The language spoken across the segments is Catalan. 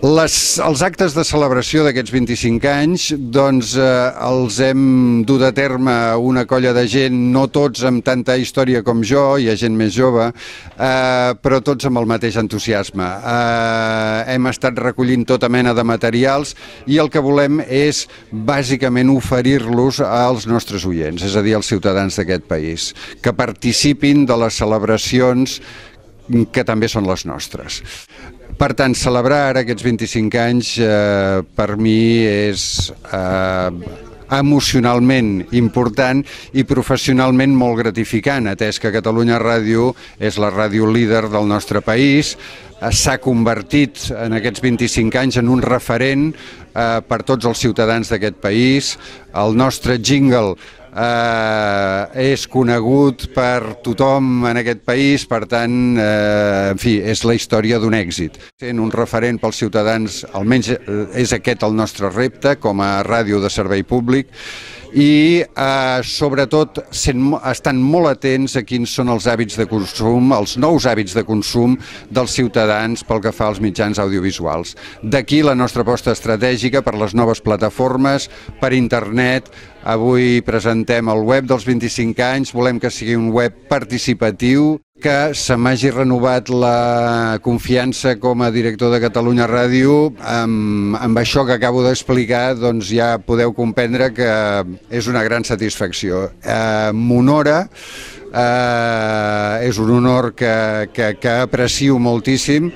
Els actes de celebració d'aquests 25 anys doncs, els hem dut a terme una colla de gent, no tots amb tanta història com jo, hi ha gent més jove, però tots amb el mateix entusiasme. Hem estat recollint tota mena de materials i el que volem és bàsicament oferir-los als nostres oients, és a dir, als ciutadans d'aquest país, que participin de les celebracions que també són les nostres. Per tant, celebrar ara aquests 25 anys per mi és emocionalment important i professionalment molt gratificant, atès que Catalunya Ràdio és la ràdio líder del nostre país, s'ha convertit en aquests 25 anys en un referent per tots els ciutadans d'aquest país. El nostre jingle és conegut per tothom en aquest país, per tant, en fi, és la història d'un èxit. Sent un referent pels ciutadans, almenys és aquest el nostre repte com a ràdio de servei públic, i sobretot estan molt atents a quins són els hàbits de consum, els nous hàbits de consum dels ciutadans pel que fa als mitjans audiovisuals. D'aquí la nostra aposta estratègica per les noves plataformes, per internet. Avui presentem el web dels 25 anys, volem que sigui un web participatiu, que se m'hagi renovat la confiança com a director de Catalunya Ràdio. Amb això que acabo d'explicar, doncs ja podeu comprendre que és una gran satisfacció. M'honora, és un honor que aprecio moltíssim.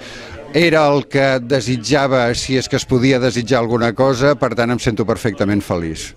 Era el que desitjava, si és que es podia desitjar alguna cosa, per tant em sento perfectament feliç.